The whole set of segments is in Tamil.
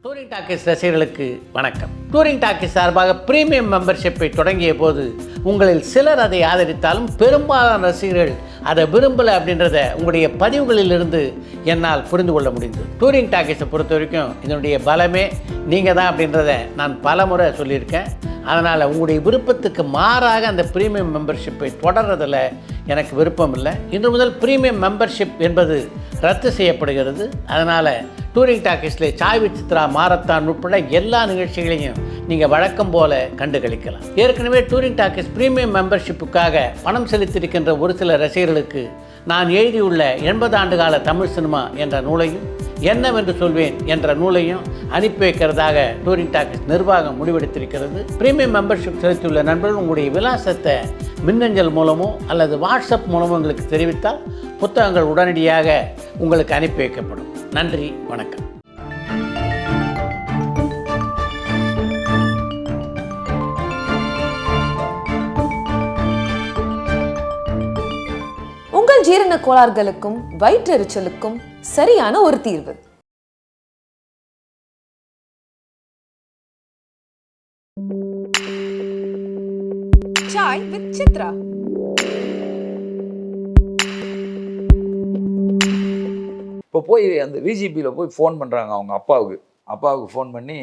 டூரிங் டாக்கீஸ் ரசிகர்களுக்கு வணக்கம். டூரிங் டாக்கீஸ் சார்பாக பிரீமியம் மெம்பர்ஷிப்பை தொடங்கிய போது உங்களில் சிலர் அதை ஆதரித்தாலும் பெரும்பாலான ரசிகர்கள் அதை விரும்பலை அப்படின்றத உங்களுடைய பதிவுகளிலிருந்து என்னால் புரிந்து கொள்ள முடிந்தது. டூரிங் டாக்கீஸை பொறுத்த வரைக்கும் இதனுடைய பலமே நீங்கள் தான் அப்படின்றத நான் பல முறை சொல்லியிருக்கேன். அதனால் உங்களுடைய விருப்பத்துக்கு மாறாக அந்த ப்ரீமியம் மெம்பர்ஷிப்பை தொடர்றதில் எனக்கு விருப்பம் இல்லை. இன்று முதல் ப்ரீமியம் மெம்பர்ஷிப் என்பது ரத்து செய்யப்படுகிறது. அதனால் டூரிங் டாக்கீஸில் சாய் வித் சித்ரா மாரத்தான் உட்பட எல்லா நிகழ்ச்சிகளையும் நீங்கள் வழக்கம் போல கண்டு களிக்கலாம். ஏற்கனவே டூரிங் டாக்கீஸ் ப்ரீமியம் மெம்பர்ஷிப்புக்காக பணம் செலுத்தியிருக்கின்ற ஒரு சில ரசிகர்களுக்கு நான் எழுதியுள்ள 80 ஆண்டுகால தமிழ் சினிமா என்ற நூலையும் என்னவென்று சொல்வேன் என்ற நூலையும் அனுப்பி வைக்கிறதாக டூரிங் டாக்கீஸ் நிர்வாகம் முடிவெடுத்திருக்கிறது. பிரீமியம் மெம்பர்ஷிப் செலுத்தியுள்ள நண்பர்கள் உங்களுடைய விலாசத்தை மின்னஞ்சல் மூலமோ அல்லது வாட்ஸ்அப் மூலமோ உங்களுக்கு தெரிவித்தால் புத்தகங்கள் உடனடியாக உங்களுக்கு அனுப்பி வைக்கப்படும். நன்றி, வணக்கம். உங்கள் ஜீரண கோளாறுகளுக்கும் வயிற்றெரிச்சலுக்கும் சரியான ஒரு தீர்வு. சாய் வித் சித்ரா. இப்போ போய் அந்த விஜிபியில் போய் ஃபோன் பண்ணுறாங்க அவங்க அப்பாவுக்கு ஃபோன் பண்ணி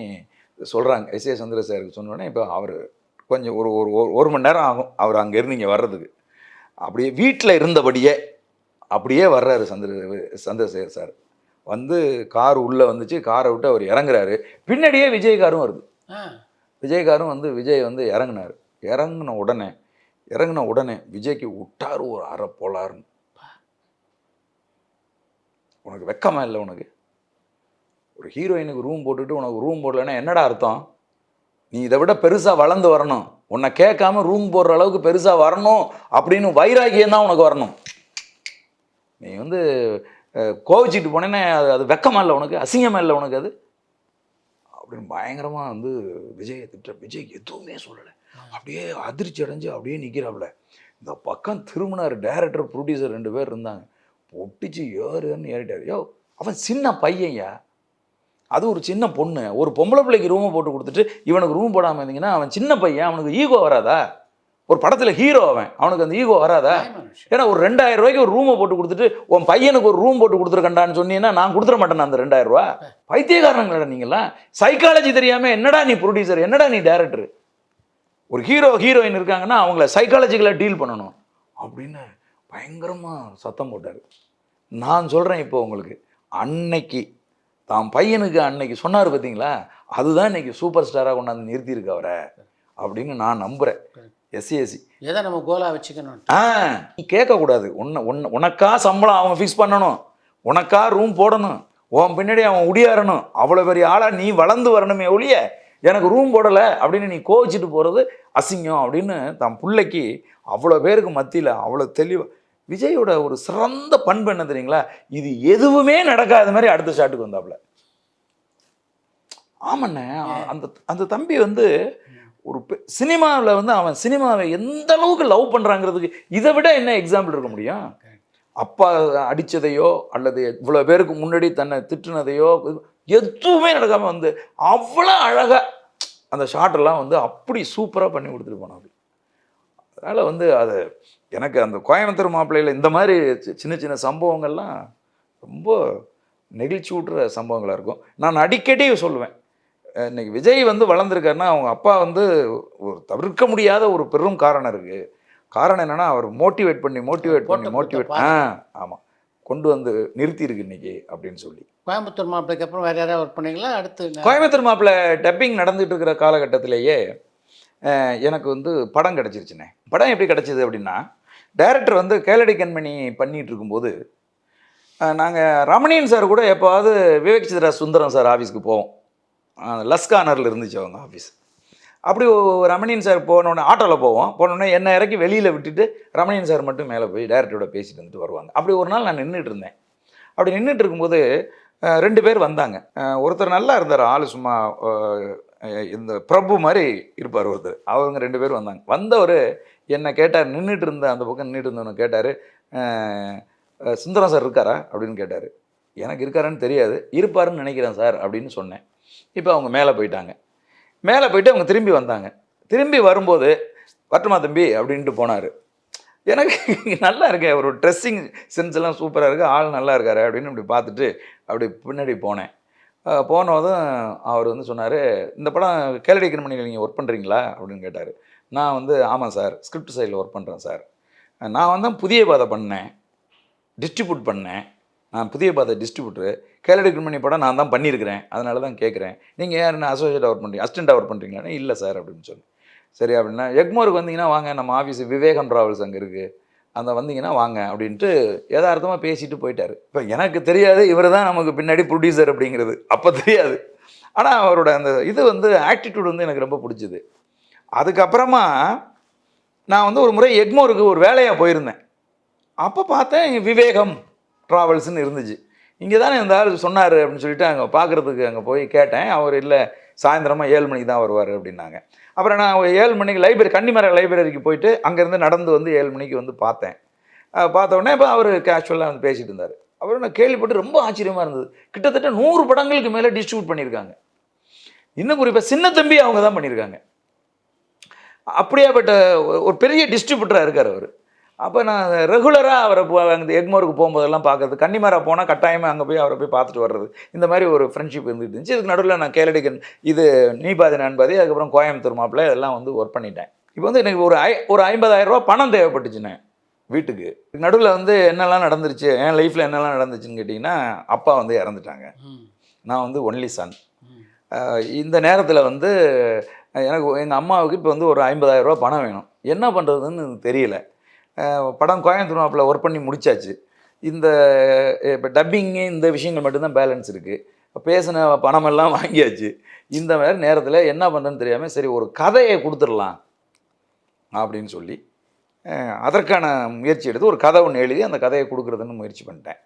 சொல்கிறாங்க. எஸ்.ஏ. சந்திர சாருக்கு சொன்னோடனே இப்போ அவர் கொஞ்சம் ஒரு மணி நேரம் ஆகும் அவர் அங்கேருந்து இங்கே வர்றதுக்கு. அப்படியே வீட்டில் இருந்தபடியே அப்படியே வர்றாரு சந்திரசேகர் சார். வந்து கார் உள்ளே வந்துச்சு, காரை விட்டு அவர் இறங்குறாரு. பின்னாடியே விஜய் காரும் வருது. விஜய் காரும் வந்து விஜய் வந்து இறங்கின உடனே விஜய்க்கு விட்டார் ஒரு அரை போலாருன்னு. உனக்கு வெக்கமா இல்லை? உனக்கு ஒரு ஹீரோயினுக்கு ரூம் போட்டுட்டு உனக்கு ரூம் போடலைன்னா என்னடா அர்த்தம்? நீ இதை விட பெருசாக வளர்ந்து வரணும். உன்னை கேட்காம ரூம் போடுற அளவுக்கு பெருசாக வரணும் அப்படின்னு வைராகியம் தான் உனக்கு வரணும். நீ வந்து கோவிச்சிட்டு போனேன்னா அது வெக்கமா இல்லை உனக்கு? அசிங்கமா இல்லை உனக்கு அது? அப்படின்னு பயங்கரமாக வந்து விஜயை திட்டுற. விஜய் எதுவுமே சொல்லலை. அப்படியே அதிர்ச்சி அடைஞ்சு அப்படியே நிற்கிறாப்புல. இந்த பக்கம் திரும்பினார். டைரக்டர் ப்ரொடியூசர் 2 பேர் இருந்தாங்க. பொட்டிச்சு ஏறுன்னு ஏறிட்டார். யோ, அவன் சின்ன பையன்யா, அது ஒரு சின்ன பொண்ணு. ஒரு பொம்பளை பிள்ளைக்கு ரூமை போட்டு கொடுத்துட்டு இவனுக்கு ரூம் போடாமல் இருந்தீங்கன்னா அவன் சின்ன பையன், அவனுக்கு ஈகோ வராதா? ஒரு படத்தில் ஹீரோ அவனுக்கு அந்த ஈகோ வராதா? ஏன்னா ஒரு 2000 ரூபாய்க்கு ஒரு ரூமை போட்டு கொடுத்துட்டு உன் பையனுக்கு ஒரு ரூம் போட்டு கொடுத்துருக்கண்டான்னு சொன்னீங்கன்னா நான் கொடுத்துட மாட்டேன் அந்த 2000 ரூபா. பைத்தியக்காரங்களா நீங்களாம்? சைக்காலஜி தெரியாமல் என்னடா நீ ப்ரொடியூசர், என்னடா நீ டைரக்டர்? ஒரு ஹீரோயின் இருக்காங்கன்னா அவங்கள சைக்காலஜிக்கலாக டீல் பண்ணணும் அப்படின்னு பயங்கரமாக சத்தம் போட்டார். நான் சொல்கிறேன் இப்போ உங்களுக்கு, அன்னைக்கு தான் பையனுக்கு அன்னைக்கு சொன்னார் பார்த்தீங்களா, அதுதான் இன்னைக்கு சூப்பர் ஸ்டாராக கொண்டாந்து நிறுத்தியிருக்கு அவரை அப்படின்னு நான் நம்புகிறேன். எஸ்சிஎஸ்சி எதை நம்ம கோலா வச்சுக்கணும். நீ கேட்கக்கூடாது. உனக்கா சம்பளம் அவங்க ஃபிக்ஸ் பண்ணணும், உனக்கா ரூம் போடணும், உன் பின்னாடி அவன் உடியாரணும். அவ்வளோ பெரிய ஆளாக நீ வளர்ந்து வரணுமே ஒழிய எனக்கு ரூம் போடலை அப்படின்னு நீ கோவிச்சிட்டு போகிறது அசிங்கம் அப்படின்னு தன் பிள்ளைக்கு அவ்வளோ பேருக்கு மத்தியில் அவ்வளோ தெளிவாக. விஜயோட ஒரு சிறந்த பண்பு என்ன தெரியுங்களா? இது எதுவுமே நடக்காத மாதிரி அடுத்த ஷாட்டுக்கு வந்தாப்புல. ஆமாண்ணே, அந்த தம்பி வந்து ஒரு சினிமாவில் வந்து அவன் சினிமாவை எந்த அளவுக்கு லவ் பண்ணுறாங்கிறதுக்கு இதை விட என்ன எக்ஸாம்பிள் இருக்க முடியும்? அப்பா அடித்ததையோ அல்லது இவ்வளோ பேருக்கு முன்னாடி தன்னை திட்டுனதையோ எதுவுமே நடக்காமல் வந்து அவ்வளோ அழகாக அந்த ஷாட்டெல்லாம் வந்து அப்படி சூப்பராக பண்ணி கொடுத்துட்டு போனாங்க. அதனால் வந்து அது எனக்கு அந்த கோயம்புத்தூர் மாப்பிள்ளையில் இந்த மாதிரி சின்ன சின்ன சம்பவங்கள்லாம் ரொம்ப நெகிழ்ச்சி ஊட்டுற சம்பவங்களாக இருக்கும். நான் அடிக்கடி சொல்லுவேன், இன்னைக்கு விஜய் வந்து வளர்ந்துருக்காருன்னா அவங்க அப்பா வந்து ஒரு தவிர்க்க முடியாத ஒரு பெரும் காரணம் இருக்குது. காரணம் என்னென்னா அவர் மோட்டிவேட் பண்ணி ஆமாம் கொண்டு வந்து நிறுத்தியிருக்கு இன்னைக்கு அப்படின்னு சொல்லி. கோயம்புத்தூர் மாப்பிள்ளைக்கு அப்புறம் வேறு யாராவது ஒர்க் பண்ணிங்களா? அடுத்து கோயம்புத்தூர் மாப்பிள்ளை டப்பிங் நடந்துகிட்டு இருக்கிற காலகட்டத்திலேயே எனக்கு வந்து படம் கிடச்சிருச்சுண்ணே. படம் எப்படி கிடச்சிது அப்படின்னா, டைரக்டர் வந்து கேளடி கண்மணி பண்ணிகிட்டு இருக்கும்போது நாங்கள் ரமணியன் சார் கூட எப்போவாவது விவேக் சித்ரா சுந்தரம் சார் ஆஃபீஸ்க்கு போவோம். லஸ்கானரில் இருந்துச்சு அவங்க ஆஃபீஸ். அப்படி ரமணியன் சார் போனோடனே ஆட்டோவில் போனோடனே என்னை இறக்கி வெளியில் விட்டுட்டு ரமணியன் சார் மட்டும் மேலே போய் டைரக்டரோட பேசிட்டு வந்துட்டு வருவாங்க. அப்படி ஒரு நாள் நான் நின்றுட்டு இருந்தேன். அப்படி நின்றுட்டு இருக்கும்போது 2 பேர் வந்தாங்க. ஒருத்தர் நல்லா இருந்தார், ஆள் சும்மா இந்த பிரபு மாதிரி இருப்பார் ஒருத்தர். அவங்க 2 பேர் வந்தாங்க. வந்தவர் என்னை கேட்டார், நின்றுட்டு இருந்த அந்த பக்கம் நின்றுட்டு இருந்தவனை கேட்டார், சுந்தரம் சார் இருக்காரா அப்படின்னு கேட்டார். எனக்கு இருக்காருன்னு தெரியாது, இருப்பாருன்னு நினைக்கிறேன் சார் அப்படின்னு சொன்னேன். இப்போ அவங்க மேலே போயிட்டாங்க. மேலே போயிட்டு அவங்க திரும்பி வந்தாங்க. திரும்பி வரும்போது வரட்டுமா தம்பி அப்படின்ட்டு போனார். எனக்கு நல்லா இருக்கே, ஒரு ட்ரெஸ்ஸிங் சென்ஸ் எல்லாம் சூப்பராக இருக்குது, ஆள் நல்லா இருக்காரு அப்படின்னு இப்படி பார்த்துட்டு அப்படி பின்னாடி போனேன். போனதும் அவர் வந்து சொன்னார், இந்த படம் கேளடி கண்மணியில் நீங்கள் ஒர்க் பண்ணுறீங்களா அப்படின்னு கேட்டார். நான் வந்து ஆமாம் சார், ஸ்கிரிப்ட் சைடில் ஒர்க் பண்ணுறேன் சார். நான் வந்து புதிய பாதை பண்ணேன், டிஸ்ட்ரிபியூட் பண்ணேன். நான் புதிய பாதை டிஸ்ட்ரிபியூட்டரு. கேளடி கண்மணி படம் நான் தான் பண்ணியிருக்கிறேன், அதனால தான் கேட்குறேன். நீங்கள் யார் என்ன அசோசியேட்டாக ஒர்க் பண்ணுறீங்க, அசிஸ்டண்ட்டாக ஒர்க் பண்ணுறீங்களா? இல்லை சார் அப்படின்னு சொன்னேன். சரி அப்படின்னா எக்மோருக்கு வந்தீங்கன்னா வாங்க, நம்ம ஆஃபீஸ் விவேகம் ட்ராவல்ஸ் அங்கே இருக்குது, அந்த வந்தீங்கன்னா வாங்க அப்படின்ட்டு யதார்த்தமாக பேசிட்டு போயிட்டார். இப்போ எனக்கு தெரியாது இவர் தான் நமக்கு பின்னாடி ப்ரொடியூசர் அப்படிங்கிறது, அப்போ தெரியாது. ஆனால் அவரோட அந்த இது வந்து ஆட்டிடியூட் வந்து எனக்கு ரொம்ப பிடிச்சிது. அதுக்கப்புறமா நான் வந்து ஒரு முறை எக்மோருக்கு ஒரு வேலையாக போயிருந்தேன். அப்போ பார்த்தேன் விவேகம் ட்ராவல்ஸ்னு இருந்துச்சு. இங்கே தானே இந்த ஆள் சொன்னார் அப்படின்னு சொல்லிட்டு அங்கே பார்க்குறதுக்கு அங்கே போய் கேட்டேன். அவர் இல்லை, சாயந்தரமாக 7 மணிக்கு தான் வருவார் அப்படின்னாங்க. அப்புறம் நான் 7 மணிக்கு லைப்ரரி, கன்னிமர லைப்ரரிக்கு போயிட்டு அங்கேருந்து நடந்து வந்து 7 மணிக்கு வந்து பார்த்தேன். பார்த்த உடனே இப்போ அவர் கேஷுவலாக வந்து பேசிகிட்டு இருந்தார். அப்புறம் நான் கேள்விப்பட்டு ரொம்ப ஆச்சரியமாக இருந்தது. கிட்டத்தட்ட 100 படங்களுக்கு மேலே டிஸ்ட்ரிபியூட் பண்ணியிருக்காங்க. இன்னும் குறிப்பாக சின்ன தம்பி அவங்க தான் பண்ணியிருக்காங்க. அப்படியாப்பட்ட ஒரு பெரிய டிஸ்ட்ரிபியூட்டராக இருக்கார் அவர். அப்போ நான் ரெகுலராக அவரை அங்கே எக்மோருக்கு போகும்போதெல்லாம் பார்க்குறது, கன்னிமரா போனால் கட்டாயமாக அங்கே போய் அவரை போய் பார்த்துட்டு வர்றது, இந்த மாதிரி ஒரு ஃப்ரெண்ட்ஷிப் இருந்துட்டு இருந்துச்சு. இதுக்கு நடுவில் நான் கேளடிக்கன் இது நீ பாதி நான் பாதி, அதுக்கப்புறம் கோயம்புத்தூர் மாப்பிள்ளை இதெல்லாம் வந்து ஒர்க் பண்ணிட்டேன். இப்போ வந்து எனக்கு ஒரு 50,000 ரூபா பணம் தேவைப்பட்டுச்சுண்ணே வீட்டுக்கு. நடுவில் வந்து என்னெல்லாம் நடந்துருச்சு, என் லைஃப்பில் என்னெல்லாம் நடந்துச்சுன்னு கேட்டிங்கன்னா, அப்பா வந்து இறந்துட்டாங்க. நான் வந்து ஒன்லி சன். இந்த நேரத்தில் வந்து எனக்கு எங்கள் அம்மாவுக்கு இப்போ வந்து ஒரு 50,000 ரூபா பணம் வேணும். என்ன பண்ணுறதுன்னு தெரியல. படம் கோயம்புத்தூர் மாப்பிள்ளை ஒர்க் பண்ணி முடிச்சாச்சு. இந்த இப்போ டப்பிங்கு இந்த விஷயங்கள் மட்டும்தான் பேலன்ஸ் இருக்குது. பேசின பணமெல்லாம் வாங்கியாச்சு. இந்த மாதிரி நேரத்தில் என்ன பண்ணுறதுன்னு தெரியாமல் சரி ஒரு கதையை கொடுத்துடலாம் அப்படின்னு சொல்லி அதற்கான முயற்சி எடுத்து ஒரு கதை ஒன்று எழுதி அந்த கதையை கொடுக்குறதுன்னு முயற்சி பண்ணிட்டேன்.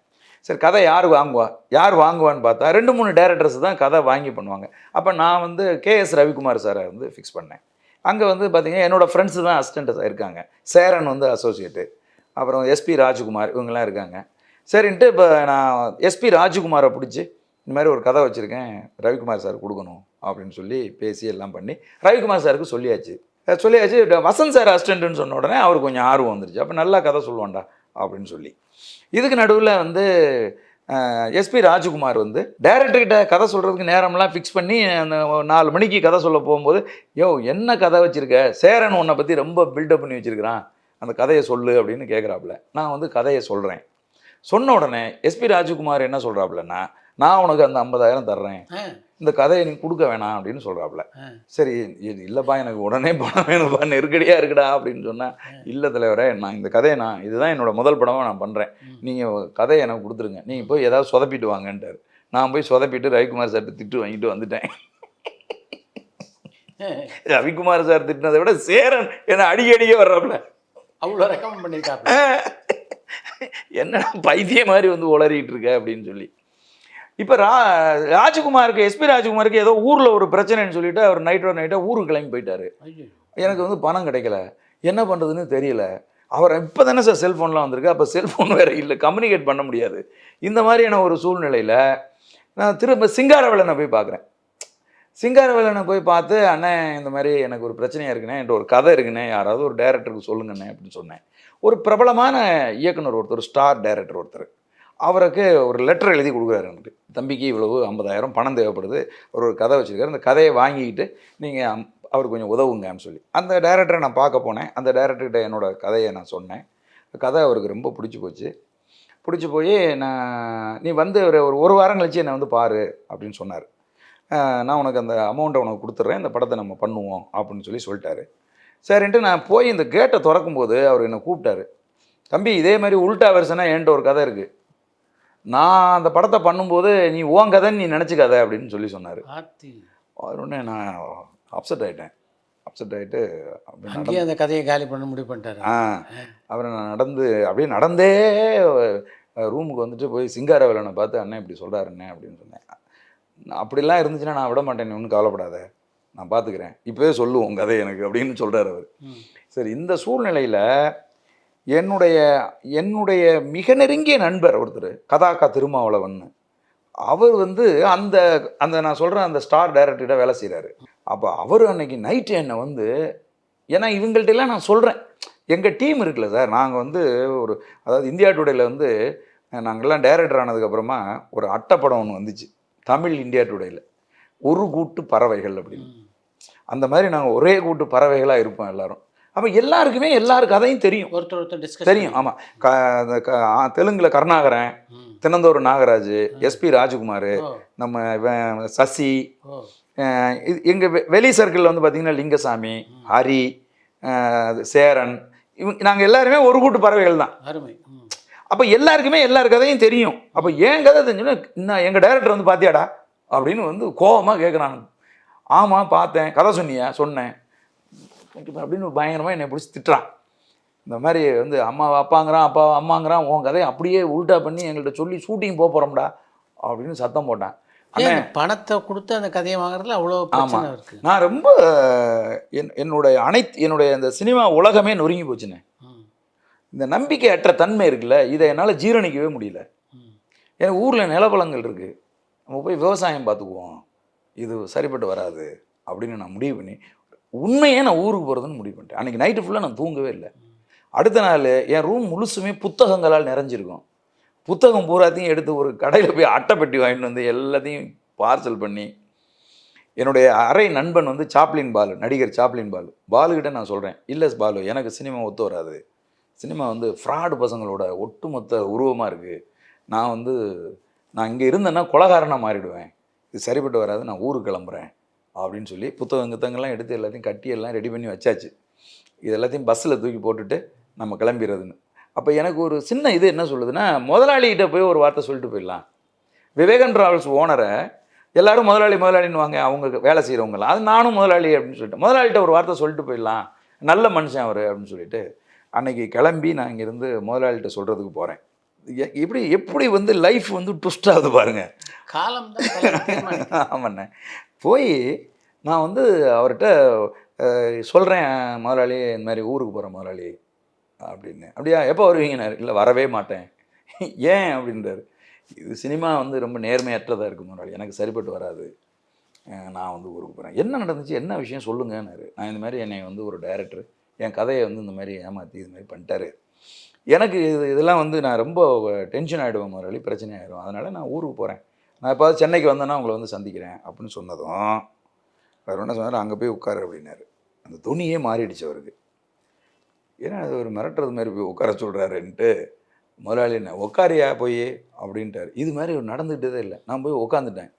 சரி கதை யார் வாங்குவான்னு பார்த்தா 2-3 டேரக்டர்ஸ் தான் கதை வாங்கி பண்ணுவாங்க. அப்போ நான் வந்து KS ரவிக்குமார் சாரை வந்து ஃபிக்ஸ் பண்ணேன். அங்கே வந்து பார்த்திங்கன்னா என்னோடய ஃப்ரெண்ட்ஸு தான் அசிஸ்டண்ட்டாக இருக்காங்க. சேரன் வந்து அசோசியேட்டு, அப்புறம் SP ராஜ்குமார் இவங்கெல்லாம் இருக்காங்க. சரின்ட்டு இப்போ நான் SP ராஜ்குமாரை பிடிச்சி இந்த மாதிரி ஒரு கதை வச்சுருக்கேன், ரவிக்குமார் சார் கொடுக்கணும் அப்படின்னு சொல்லி பேசி எல்லாம் பண்ணி ரவிக்குமார் சாருக்கு சொல்லியாச்சு. வசந்த் சார் அசிஸ்டண்ட்டுன்னு சொன்ன உடனே அவருக்கு கொஞ்சம் ஆர்வம் வந்துருச்சு. அப்போ நல்லா கதை சொல்லுவான்டா அப்படின்னு சொல்லி. இதுக்கு நடுவில் வந்து SP ராஜ்குமார் வந்து டைரக்டர்கிட்ட கதை சொல்கிறதுக்கு நேரம்லாம் ஃபிக்ஸ் பண்ணி அந்த 4 மணிக்கு கதை சொல்ல போகும்போது, என்ன கதை வச்சுருக்க, சேரன் உன்னை பற்றி ரொம்ப பில்டப் பண்ணி வச்சுருக்கிறான், அந்த கதையை சொல்லு அப்படின்னு கேட்குறாப்புல. நான் வந்து கதையை சொல்கிறேன். சொன்ன உடனே SP ராஜ்குமார் என்ன சொல்கிறாப்புலன்னா, நான் உனக்கு அந்த 50,000 தர்றேன், இந்த கதையை நீ கொடுக்க வேணாம் அப்படின்னு சொல்கிறாப்புல. சரி இல்லைப்பா எனக்கு உடனே பணம் வேணும்ப்பா, நெருக்கடியாக இருக்குடா அப்படின்னு சொன்னால், இல்லை தலைவரே நான் இந்த கதையை இதுதான் என்னோடய முதல் படமாக நான் பண்ணுறேன், நீங்கள் கதையை எனக்கு கொடுத்துருங்க, நீங்கள் போய் ஏதாவது சொதப்பிட்டு வாங்கன்ட்டார். நான் போய் சொதப்பிட்டு ரவிக்குமார் சார்ட்டு திட்டு வாங்கிட்டு வந்துட்டேன். ரவிக்குமார் சார் திட்டினதை விட சேரன் என்னை அடிக்கடியே வர்றாப்புல. அவ்வளோ ரெக்கமெண்ட் பண்ணியிருக்காங்க. என்னடா பைத்திய மாதிரி வந்து உளறிட்டு இருக்க அப்படின்னு சொல்லி. இப்போ ராஜ்குமாருக்கு SP ராஜ்குமாருக்கு ஏதோ ஊரில் ஒரு பிரச்சனைன்னு சொல்லிட்டு அவர் நைட்டாக ஊருக்கு கிளம்பி போயிட்டார். எனக்கு வந்து பணம் கிடைக்கல, என்ன பண்ணுறதுன்னு தெரியல. அவர் இப்போ தானே சார் செல்ஃபோன்லாம் வந்திருக்கு, அப்போ செல்ஃபோன் வேறு இல்லை, கம்யூனிகேட் பண்ண முடியாது. இந்த மாதிரியான ஒரு சூழ்நிலையில் நான் திரும்ப சிங்காரவேலனை போய் பார்க்குறேன். சிங்காரவேலனை போய் பார்த்து, அண்ணன் இந்த மாதிரி எனக்கு ஒரு பிரச்சனையாக இருக்குண்ணே, என்கிட்ட ஒரு கதை இருக்குண்ணே, யாராவது ஒரு டைரக்டருக்கு சொல்லுங்கண்ணே அப்படின்னு சொன்னேன். ஒரு பிரபலமான இயக்குனர் ஒருத்தர், ஸ்டார் டைரக்டர் ஒருத்தர், அவருக்கு ஒரு லெட்டர் எழுதி கொடுக்குறாரு எனக்கு. தம்பிக்கு இவ்வளவு 50,000 பணம் தேவைப்படுது, ஒரு கதை வச்சுருக்காரு, அந்த கதையை வாங்கிக்கிட்டு நீங்கள் அவருக்கு கொஞ்சம் உதவுங்கன்னு சொல்லி அந்த டைரக்டரை நான் பார்க்க போனேன். அந்த டைரக்டர்கிட்ட என்னோடய கதையை நான் சொன்னேன். கதை அவருக்கு ரொம்ப பிடிச்சி போச்சு. பிடிச்சி போய் நீ வந்து ஒரு வாரம் கழிச்சு என்னை வந்து பாரு அப்படின்னு சொன்னார். நான் உனக்கு அந்த அமௌண்ட்டை உனக்கு கொடுத்துட்றேன், இந்த படத்தை நம்ம பண்ணுவோம் அப்படின்னு சொல்லிட்டாரு. சரின்ட்டு நான் போய் இந்த கேட்டை திறக்கும்போது அவர் என்னை கூப்பிட்டாரு. தம்பி இதே மாதிரி உல்டா வெர்ஷனாக என்கிட்ட ஒரு கதை இருக்குது, நான் அந்த படத்தை பண்ணும்போது நீ ஓன் கதைன்னு நீ நினச்சிக்காத அப்படின்னு சொன்னார். உடனே நான் அப்செட் ஆகிட்டேன். அந்த கதையை காலி பண்ண முடிவு பண்ணிட்டாரு. அப்புறம் நான் நடந்தே ரூமுக்கு வந்துட்டு போய் சிங்காரவேலனை பார்த்து, அண்ணன் இப்படி சொல்கிறாருண்ணே அப்படின்னு சொன்னேன். அப்படிலாம் இருந்துச்சுன்னா நான் விட மாட்டேன், நீ ஒன்றும் கவலைப்படாத, நான் பார்த்துக்கிறேன், இப்போவே சொல்லுவோம் கதை எனக்கு அப்படின்னு சொல்கிறார் அவர். சரி, இந்த சூழ்நிலையில் என்னுடைய மிக நெருங்கிய நண்பர் ஒருத்தர் கதாக்கா திருமாவளவன், அவர் வந்து அந்த அந்த நான் சொல்கிறேன் அந்த ஸ்டார் டைரக்டர்கிட்ட வேலை செய்கிறாரு. அப்போ அவர் அன்னைக்கு நைட்டு என்னை வந்து, ஏன்னா இவங்கள்ட்டெல்லாம் நான் சொல்கிறேன், எங்கள் டீம் இருக்குல்ல சார், நாங்கள் வந்து ஒரு அதாவது இந்தியா டுடேல வந்து நாங்கள்லாம் டைரக்டர் ஆனதுக்கப்புறமா ஒரு அட்டைப்படம் ஒன்று வந்துச்சு தமிழ் இந்தியா டுடேல, ஒரு கூட்டு பறவைகள் அப்படின்னு. அந்த மாதிரி நாங்கள் ஒரே கூட்டு பறவைகளாக இருப்போம் எல்லாரும். அப்போ எல்லாருக்குமே எல்லாரு கதையும் தெரியும், ஒருத்தர் டிஸ்கஸ் தெரியும். ஆமாம், தெலுங்கில் கருணாகரன், தினந்தோறு நாகராஜ், எஸ்பி ராஜகுமார், நம்ம சசி, எங்கள் வெளி சர்க்கிளில் வந்து பார்த்திங்கன்னா லிங்கசாமி, ஹரி, சேரன், இவங்க நாங்கள் எல்லாருமே ஒரு கூட்டு பறவைகள் தான். அருமை. அப்போ எல்லாருக்குமே எல்லார் கதையும் தெரியும். அப்போ என் கதை தெரிஞ்சுன்னா, இன்னும் எங்கள் டைரக்டர் வந்து பார்த்தியாடா அப்படின்னு வந்து கோபமாக கேட்குறானு. ஆமாம் பார்த்தேன், கதை சொன்னியா, சொன்னேன் அப்படின்னு பயங்கரமாக என்னை பிடிச்சி திட்டுறான். இந்த மாதிரி வந்து அம்மா அப்பாங்கிறான், அப்பா அம்மாங்கிறான், உன் கதையை அப்படியே உல்ட்டா பண்ணி எங்கள்கிட்ட சொல்லி ஷூட்டிங் போகிறோம்டா அப்படின்னு சத்தம் போட்டேன். பணத்தை கொடுத்து அந்த கதையை வாங்குறதுல அவ்வளோ பிரச்சனை இருக்கு. நான் ரொம்ப என்னுடைய இந்த சினிமா உலகமே நொறுங்கி போச்சுண்ணே. இந்த நம்பிக்கையற்ற தன்மை இருக்குல்ல, இதை என்னால் ஜீரணிக்கவே முடியல. ஏன்னா ஊரில் நிலப்பலங்கள் இருக்குது, நம்ம போய் விவசாயம் பார்த்துக்குவோம், இது சரிப்பட்டு வராது அப்படின்னு நான் முடிவு பண்ணி உண்மையே நான் ஊருக்கு போகிறதுன்னு முடிவு பண்ணிட்டேன். அன்றைக்கி நைட்டு ஃபுல்லாக நான் தூங்கவே இல்லை. அடுத்த நாள் என் ரூம் முழுசுமே புத்தகங்களால் நிறைஞ்சிருக்கும். புத்தகம் பூராத்தையும் எடுத்து ஒரு கடையில் போய் அட்டைப்பெட்டி வாங்கிட்டு வந்து எல்லாத்தையும் பார்சல் பண்ணி, என்னுடைய அரை நண்பன் வந்து சாப்ளின் பாலு, நடிகர் சாப்ளின் பாலுக்கிட்ட நான் சொல்கிறேன், இல்லை பாலு, எனக்கு சினிமா ஒத்து வராது, சினிமா வந்து ஃப்ராடு பசங்களோட ஒட்டுமொத்த உருவமாக இருக்குது, நான் இங்கே இருந்தேன்னா கொலகாரனாக மாறிடுவேன், இது சரிப்பட்டு வராது, நான் ஊருக்கு கிளம்புறேன் அப்படின்னு சொல்லி புத்தகங்கள்லாம் எடுத்து எல்லாத்தையும் கட்டி எல்லாம் ரெடி பண்ணி வச்சாச்சு. இது எல்லாத்தையும் பஸ்ஸில் தூக்கி போட்டுட்டு நம்ம கிளம்பிடுறதுன்னு. அப்போ எனக்கு ஒரு சின்ன இது என்ன சொல்லுதுன்னா, முதலாளிகிட்ட போய் ஒரு வார்த்தை சொல்லிட்டு போயிடலாம். விவேகன் டிராவல்ஸ் ஓனரை எல்லோரும் முதலாளின்னு வாங்க, அவங்க வேலை செய்கிறவங்களாம், அது நானும் முதலாளி அப்படின்னு சொல்லிட்டு முதலாளிகிட்ட ஒரு வார்த்தை சொல்லிட்டு போயிடலாம், நல்ல மனுஷன் அவர் அப்படின்னு சொல்லிட்டு அன்றைக்கி கிளம்பி நான் இங்கேருந்து முதலாளிகிட்ட சொல்கிறதுக்கு போகிறேன். எப்படி வந்து லைஃப் வந்து ட்விஸ்ட் ஆகுது பாருங்கள், காலம் தான். ஆமாண்ணே. போய் நான் வந்து அவர்கிட்ட சொல்கிறேன், முதலாளி இந்த மாதிரி ஊருக்கு போகிறேன் முதலாளி அப்படின்னு. அப்படியா, எப்போ வருவீங்கன்னாரு. இல்லை வரவே மாட்டேன். ஏன் அப்படின்றாரு. இது சினிமா வந்து ரொம்ப நேர்மையற்றதாக இருக்குது முதலாளி, எனக்கு சரிப்பட்டு வராது, நான் வந்து ஊருக்கு போகிறேன். என்ன நடந்துச்சு, என்ன விஷயம் சொல்லுங்கன்னாரு. நான் இந்த மாதிரி என்னை வந்து ஒரு டைரக்டர் என் கதையை வந்து இந்த மாதிரி ஏமாற்றி இது மாதிரி பண்ணிட்டாரு, எனக்கு இதெல்லாம் வந்து நான் ரொம்ப டென்ஷன் ஆகிடுவேன் முதலாளி, பிரச்சனை ஆகிடும், அதனால் நான் ஊருக்கு போகிறேன், நான் இப்போ சென்னைக்கு வந்தேன்னா உங்களை வந்து சந்திக்கிறேன் அப்படின்னு சொன்னதும் அவர் என்ன சொன்னார், அங்கே போய் உட்காரு அப்படின்னாரு. அந்த துணியே மாறிடுச்சு அவருக்கு. ஏன்னா அது ஒரு மிரட்டுறது மாதிரி போய் உட்கார சொல்கிறாருன்ட்டு முதலாளி என்ன உட்காரியா போய் அப்படின்ட்டார். இது மாதிரி நடந்துக்கிட்டதே இல்லை. நான் போய் உட்காந்துட்டேன்.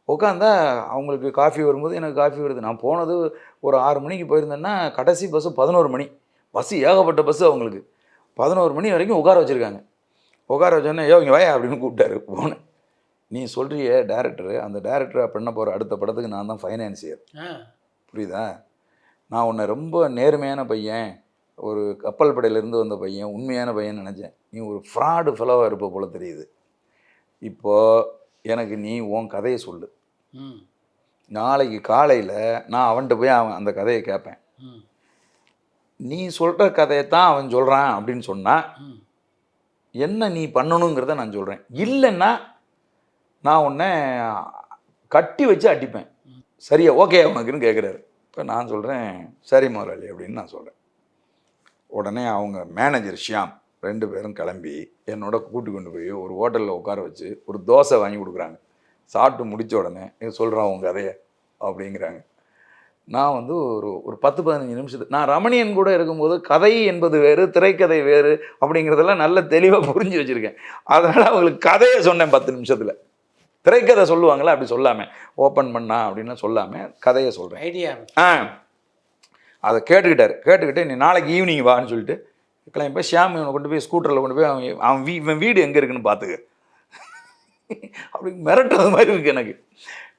உட்காந்தா அவங்களுக்கு காஃபி வரும்போது எனக்கு காஃபி வருது. நான் போனது ஒரு 6 மணிக்கு போயிருந்தேன்னா கடைசி பஸ்ஸு 11 மணி. பஸ்ஸு ஏகப்பட்ட பஸ்ஸு அவங்களுக்கு. 11 மணி வரைக்கும் உட்கார வச்சுருக்காங்க. உட்கார வச்சோன்னே இங்கே வாயா அப்படின்னு கூப்பிட்டாரு. போனேன். நீ சொல்கிறிய டேரக்டரு, அந்த டேரக்டரை பண்ண போகிற அடுத்த படத்துக்கு நான் தான் ஃபைனான்சியர், புரியுதா? நான் உன்னை ரொம்ப நேர்மையான பையன், ஒரு கப்பல் படையிலேருந்து வந்த பையன், உண்மையான பையன் நினச்சேன். நீ ஒரு ஃப்ராடு ஃபெலோவாக இருப்ப போல தெரியுது. இப்போது எனக்கு நீ உன் கதையை சொல்லு. நாளைக்கு காலையில் நான் அவன்கிட்ட போய் அந்த கதையை கேட்பேன். நீ சொல்கிற கதையை தான் அவன் சொல்கிறான் அப்படின்னு சொன்னால் என்ன நீ பண்ணணுங்கிறத நான் சொல்கிறேன். இல்லைன்னா நான் உன்னை கட்டி வச்சு அடிப்பேன். சரியா, ஓகே உனக்குன்னு கேட்குறாரு. இப்போ நான் சொல்கிறேன் சரி முதலாளி அப்படின்னு நான் சொல்கிறேன். உடனே அவங்க மேனேஜர் ஷியாம் 2 பேரும் கிளம்பி என்னோட கூட்டி கொண்டு போய் ஒரு ஹோட்டலில் உட்கார வச்சு ஒரு தோசை வாங்கி கொடுக்குறாங்க. சாப்பிட்டு முடித்த உடனே சொல்கிறான் உங்கள் கதையை அப்படிங்கிறாங்க. நான் வந்து ஒரு 10-15 நிமிஷத்துக்கு, நான் ரமணியன் கூட இருக்கும்போது கதை என்பது வேறு, திரைக்கதை வேறு அப்படிங்கிறதெல்லாம் நல்ல தெளிவாக புரிஞ்சு வச்சுருக்கேன். அதனால் அவங்களுக்கு கதையை சொன்னேன் 10 நிமிஷத்தில். திரைக்கதை சொல்லுவாங்களா அப்படி சொல்லாமல், ஓப்பன் பண்ணா அப்படின்லாம் சொல்லாமல் கதையை சொல்கிறேன். ஐடியா அதை கேட்டுக்கிட்டு நீ நாளைக்கு ஈவினிங் வான்னு சொல்லிட்டு கிளம்பி போய் ஷியாம் இவனை கொண்டு போய் ஸ்கூட்டரில் கொண்டு போய் இவன் வீடு எங்கே இருக்குன்னு பார்த்துக்க அப்படி மிரட்டுறது மாதிரி இருக்குது எனக்கு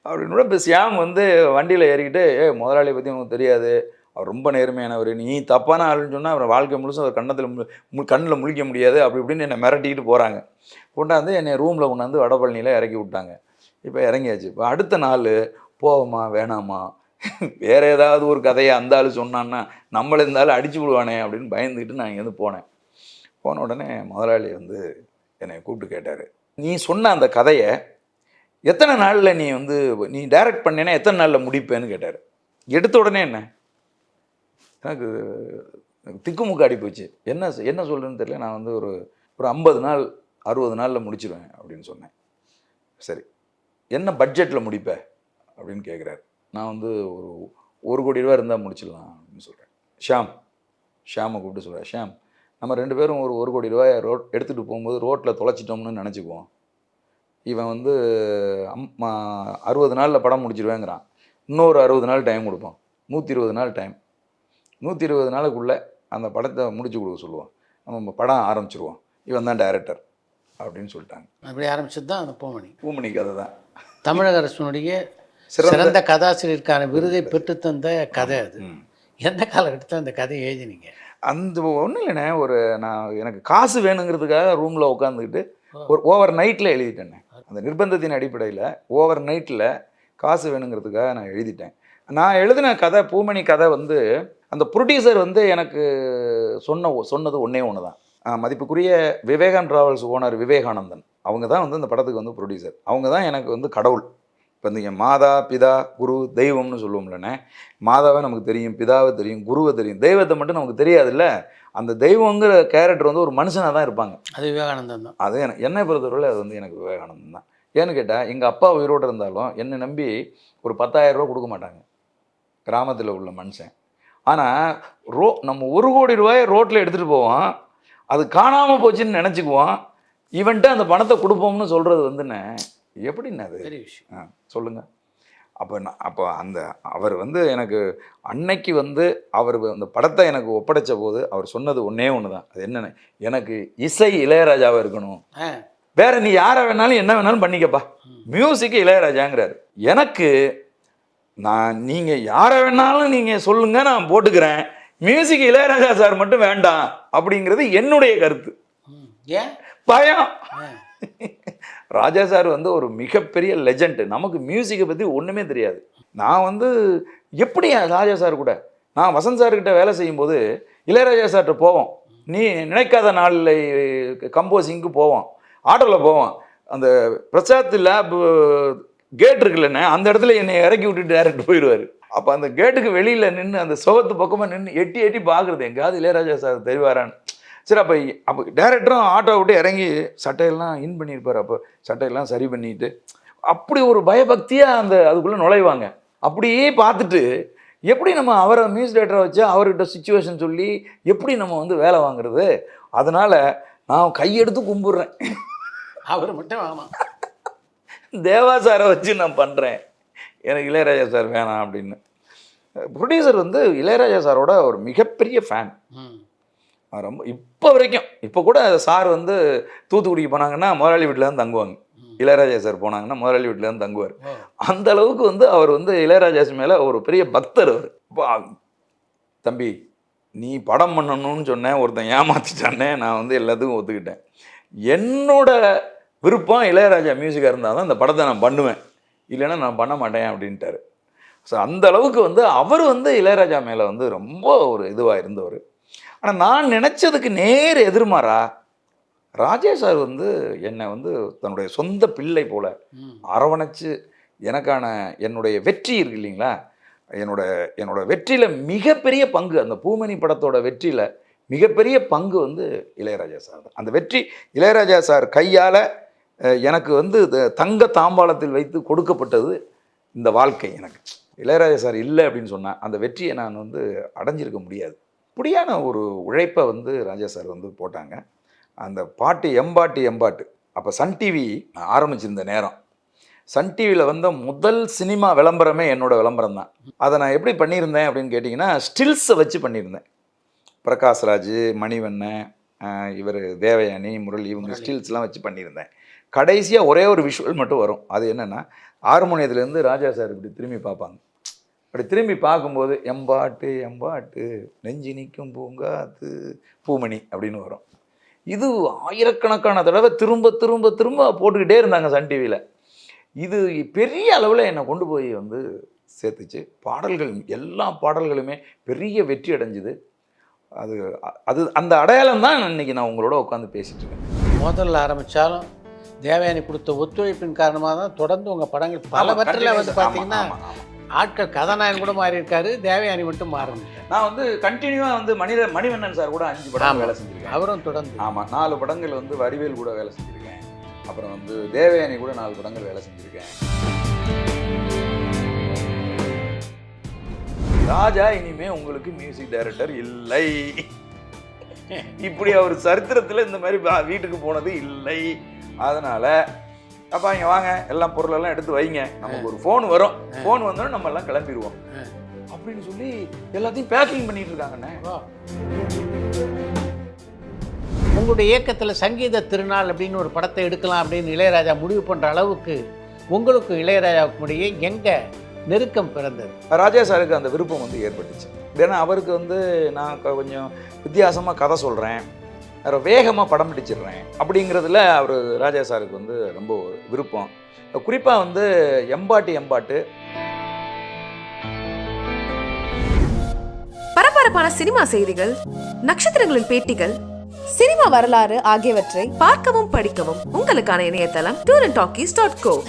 அப்படின்னு. இப்போ ஷியாம் வந்து வண்டியில் ஏறிக்கிட்டு முதலாளியை பற்றி உனக்கு தெரியாது, அவர் ரொம்ப நேர்மையானவர், நீ தப்பான ஆளுன்னு சொன்னால் அவர் வாழ்க்கை முழுசும் அவர் கண்ணில் முழிக்க முடியாது அப்படி இப்படின்னு என்னை மிரட்டிக்கிட்டு போகிறாங்க. கொண்டாந்து என்னை ரூமில் கொண்டாந்து வடபழனியில் இறக்கி விட்டாங்க. இப்போ இறங்கியாச்சு. இப்போ அடுத்த நாள் போவோமா வேணாமா, வேறு ஏதாவது ஒரு கதையை அந்த ஆள் சொன்னான்னா நம்மளை இருந்தாலும் அடிச்சு விடுவானே அப்படின்னு பயந்துக்கிட்டு நான் இங்கேருந்து போனேன். போன உடனே முதலாளி வந்து என்னை கூப்பிட்டு கேட்டார், நீ சொன்ன அந்த கதையை எத்தனை நாளில் நீ டைரக்ட் பண்ணேன்னா எத்தனை நாளில் முடிப்பேன்னு கேட்டார். எடுத்த உடனே எனக்கு திக்குமுக்கு ஆடி போச்சு. என்ன சொல்கிறேன்னு தெரியல. நான் வந்து ஒரு 50 நாள் 60 நாளில் முடிச்சிடுவேன் அப்படின்னு சொன்னேன். சரி, என்ன பட்ஜெட்டில் முடிப்பேன் அப்படின்னு கேட்குறாரு. நான் வந்து ஒரு 1 கோடி ரூபா இருந்தால் முடிச்சிடலாம் அப்படின்னு சொல்கிறேன். ஷியாமை கூப்பிட்டு சொல்கிறேன், ஷியாம், நம்ம 2 பேரும் ஒரு 1 கோடி ரூபாயை எடுத்துகிட்டு போகும்போது ரோட்டில் தொலைச்சிட்டோம்னு நினச்சிக்குவோம். இவன் வந்து 60 நாளில் படம் முடிச்சிடுவேங்கிறான். இன்னொரு 60 நாள் டைம் கொடுப்போம். 120 நாள் டைம். 120 நாளுக்குள்ளே அந்த படத்தை முடிச்சு கொடுக்க சொல்லுவோம். நம்ம படம் ஆரம்பிச்சிருவோம். இவன் தான் டைரக்டர் அப்படின்னு சொல்லிட்டாங்க. அப்படி ஆரம்பிச்சது தான் அந்த பூமணி கதை தான். தமிழக அரசினுடைய சிறந்த கதாசிரியருக்கான விருதை பெற்றுத்தந்த கதை அது. எந்த காலகட்டத்தில் அந்த கதையை எழுதினீங்க? அந்த ஒன்றும் இல்லைண்ணே, எனக்கு காசு வேணுங்கிறதுக்காக ரூமில் உட்காந்துக்கிட்டு ஒரு ஓவர் நைட்டில் எழுதிட்டேண்ணே. அந்த நிர்பந்தத்தின் அடிப்படையில் ஓவர் நைட்டில் காசு வேணுங்கிறதுக்காக நான் எழுதிட்டேன். நான் எழுதின கதை, பூமணி கதை வந்து அந்த ப்ரொடியூசர் வந்து எனக்கு சொன்னது ஒன்றே ஒன்று தான். மதிப்புக்குரிய விவேகன் டிராவல்ஸ் ஓனர் விவேகானந்தன், அவங்க தான் வந்து இந்த படத்துக்கு வந்து ப்ரொடியூசர். அவங்க தான் எனக்கு வந்து கடவுள். இப்போ இந்த மாதா பிதா குரு தெய்வம்னு சொல்லுவோம்லண்ணே. மாதாவை நமக்கு தெரியும், பிதாவை தெரியும், குருவை தெரியும், தெய்வத்தை மட்டும் நமக்கு தெரியாதுல்ல. அந்த தெய்வங்கிற கேரக்டர் வந்து ஒரு மனுஷனாக தான் இருப்பாங்க. அது விவேகானந்தன் தான். அது என்னை பொறுத்தவரையில் அது வந்து எனக்கு விவேகானந்தன் தான். ஏன்னு கேட்டால், எங்கள் அப்பா உயிரோடு இருந்தாலும் என்னை நம்பி ஒரு 10,000 ரூபா கொடுக்க மாட்டாங்க, கிராமத்தில் உள்ள மனுஷன். ஆனால் நம்ம 1 கோடி ரூபாயை ரோட்டில் எடுத்துகிட்டு போவோம், அது காணாமல் போச்சுன்னு நினச்சிக்குவோம். இவன்ட்டு அந்த பணத்தை கொடுப்போம்னு சொல்கிறது வந்துண்ணே எப்படின்னா அது பெரிய விஷயம். சொல்லுங்கள். அப்போ அவர் வந்து எனக்கு அன்னைக்கு வந்து அவர் அந்த படத்தை எனக்கு ஒப்படைச்ச போது அவர் சொன்னது ஒன்றே ஒன்று தான். அது என்னென்ன, எனக்கு இசை இளையராஜாவாக இருக்கணும், வேற நீ யாரை வேணாலும் என்ன வேணாலும் பண்ணிக்கப்பா, மியூசிக்கு இளையராஜாங்கிறாரு. எனக்கு நீங்கள் யாரை வேணாலும் நீங்கள் சொல்லுங்க, நான் போட்டுக்கிறேன், மியூசிக் இளையராஜா சார் மட்டும் வேண்டாம் அப்படிங்கிறது என்னுடைய கருத்து. ஏன் பயம்? ராஜா சார் வந்து ஒரு மிகப்பெரிய லெஜண்ட். நமக்கு மியூசிக்கை பற்றி ஒன்றுமே தெரியாது. நான் வந்து எப்படி ராஜா சார் கூட, நான் வசந்த் சார்கிட்ட வேலை செய்யும்போது இளையராஜா சார்கிட்ட போவோம். நீ நினைக்காத நாளில் கம்போசிங்க்கு போவோம், ஆட்டோவில் போவோம். அந்த பிரசாத் லேப் கேட் இருக்குல்லண்ணே, அந்த இடத்துல என்னை இறக்கி விட்டுட்டு டேரக்ட் போயிடுவார். அப்போ அந்த கேட்டுக்கு வெளியில் நின்று அந்த சோகத்து பக்கமாக நின்று எட்டி எட்டி பார்க்குறது, எங்கேயாவது இளையராஜா சார் தெரிவாரான்னு. சரி, அப்போ டேரக்டரும் ஆட்டோ விட்டு இறங்கி சட்டையெல்லாம் இன் பண்ணியிருப்பார். அப்போ சட்டையெல்லாம் சரி பண்ணிட்டு அப்படி ஒரு பயபக்தியாக அதுக்குள்ளே நுழைவாங்க. அப்படியே பார்த்துட்டு எப்படி நம்ம அவரை மியூசிக் டைரக்டரை வச்சு அவர்கிட்ட சுச்சுவேஷன் சொல்லி எப்படி நம்ம வந்து வேலை வாங்குறது. அதனால் நான் கையெடுத்து கும்பிட்றேன், அவர் மட்டும் வேணாம், தேவா சாரை வச்சு நான் பண்ணுறேன், எனக்கு இளையராஜா சார் வேணாம் அப்படின்னு. ப்ரொடியூசர் வந்து இளையராஜா சாரோட ஒரு மிகப்பெரிய ஃபேன். ரொம்ப இப்போ வரைக்கும். இப்போ கூட சார் வந்து தூத்துக்குடிக்கு போனாங்கன்னா முதலாளி வீட்டில் தான் தங்குவாங்க. இளையராஜா சார் போனாங்கன்னா முதலாளி வீட்டில் தான் தங்குவார். அந்த அளவுக்கு வந்து அவர் வந்து இளையராஜா மேலே ஒரு பெரிய பக்தர் அவர். இப்போ தம்பி, நீ படம் பண்ணணும்னு சொன்னேன், ஒருத்தன் ஏமாற்றிட்டானே, நான் வந்து எல்லாத்துக்கும் ஒத்துக்கிட்டேன். என்னோட விருப்பம் இளையராஜா மியூசிக்காக இருந்தால் தான் இந்த படத்தை நான் பண்ணுவேன், இல்லைன்னா நான் பண்ண மாட்டேன் அப்படின்ட்டார். ஸோ அந்த அளவுக்கு வந்து அவர் வந்து இளையராஜா மேலே வந்து ரொம்ப ஒரு இதுவாக இருந்தவர். ஆனால் நான் நினச்சதுக்கு நேர் எதிர்மாறா ராஜா சார் வந்து என்னை வந்து தன்னுடைய சொந்த பிள்ளை போல் அரவணைச்சு என்னுடைய வெற்றி இருக்கு இல்லைங்களா, என்னோட வெற்றியில் மிகப்பெரிய பங்கு, அந்த பூமணி படத்தோட வெற்றியில் மிகப்பெரிய பங்கு வந்து இளையராஜா சார் தான். அந்த வெற்றி இளையராஜா சார் கையால் எனக்கு வந்து தங்க தாம்பாளத்தில் வைத்து கொடுக்கப்பட்டது இந்த வாழ்க்கை. எனக்கு இளையராஜா சார் இல்லை அப்படின்னு சொன்னால் அந்த வெற்றியை நான் வந்து அடைஞ்சிருக்க முடியாது. இப்படியான ஒரு உழைப்பை வந்து ராஜா சார் வந்து போட்டாங்க. அந்த பாட்டு எம்பாட்டு. அப்போ சன் டிவி ஆரம்பிச்சிருந்த நேரம், சன் டிவியில் வந்த முதல் சினிமா விளம்பரமே என்னோடய விளம்பரம் தான். அதை நான் எப்படி பண்ணியிருந்தேன் அப்படின்னு கேட்டிங்கன்னா, ஸ்டில்ஸை வச்சு பண்ணியிருந்தேன். பிரகாஷ்ராஜ், மணிவண்ணன், இவர் தேவயானி, முரளி, இவங்க ஸ்டில்ஸ்லாம் வச்சு பண்ணியிருந்தேன். கடைசியாக ஒரே ஒரு விஷுவல் மட்டும் வரும். அது என்னென்னா, ஹார்மோனியத்துலேருந்து ராஜா சார் இப்படி திரும்பி பார்ப்பாங்க. அப்படி திரும்பி பார்க்கும்போது எம்பாட்டு நெஞ்சு நிற்கும் பூங்காத்து பூமணி அப்படின்னு வரும். இது ஆயிரக்கணக்கான தடவை திரும்ப திரும்ப திரும்ப போட்டுக்கிட்டே இருந்தாங்க சன் டிவியில். இது பெரிய அளவில் என்னை கொண்டு போய் வந்து சேர்த்துச்சு. பாடல்கள், எல்லா பாடல்களுமே பெரிய வெற்றி அடைஞ்சுது. அது அந்த அடையாளம் தான் இன்றைக்கி நான் உங்களோட உட்காந்து பேசிகிட்டு இருக்கேன். முதல்ல ஆரம்பித்தாலும் தேவயானி கொடுத்த ஒத்துழைப்பின் காரணமாக தான் தொடர்ந்து உங்கள் படங்கள் பலவற்றில் வந்து பார்த்தீங்கன்னா ஆட்கள் கதாநாயகன் கூட மாறி இருக்காரு, தேவயானி மட்டும் மாறணும். நான் வந்து கண்டினியூவாக வந்து மணிவண்ணன் சார் கூட 5 படம் வேலை செஞ்சுருக்கேன். அவரும் தொடர்ந்து. ஆமாம், 4 படங்கள் வந்து வடிவேல் கூட வேலை செஞ்சுருக்கேன். அப்புறம் வந்து தேவயானி கூட 4 படங்கள் வேலை செஞ்சுருக்கேன். ராஜா இனிமே உங்களுக்கு மியூசிக் டைரக்டர் இல்லை. இப்படி அவர் சரித்திரத்தில் இந்த மாதிரி வீட்டுக்கு போனது இல்லை. அதனால அப்பா இங்கே வாங்க, எல்லாம் பொருளெல்லாம் எடுத்து வைங்க, நமக்கு ஒரு ஃபோன் வரும், ஃபோன் வந்தோடனே நம்ம எல்லாம் கிளம்பிடுவோம் அப்படின்னு சொல்லி எல்லாத்தையும் பேக்கிங் பண்ணிட்டு இருக்காங்கண்ணே. உங்களுடைய இயக்கத்தில் சங்கீத திருநாள் அப்படின்னு ஒரு படத்தை எடுக்கலாம் அப்படின்னு இளையராஜா முடிவு பண்ணுற அளவுக்கு உங்களுக்கு இளையராஜாவுக்கு முடிய எங்கே நெருக்கம் பிறந்தது? ராஜா சாருக்கு அந்த விருப்பம் வந்து ஏற்பட்டுச்சு. ஏன்னா அவருக்கு வந்து நான் கொஞ்சம் வித்தியாசமாக கதை சொல்கிறேன், வேகமாக படம் பிடிச்சிடுறேன் அப்படிங்கிறதுல அவர் ராஜா சாருக்கு வந்து ரொம்ப விருப்பம். குறிப்பாக வந்து எம்பாட்டு பரபரப்பான சினிமா செய்திகள், நட்சத்திரங்களின் பேட்டிகள், சினிமா வரலாறு ஆகியவற்றை பார்க்கவும் படிக்கவும் உங்களுக்கான இணையதளம் touringtalkies.co.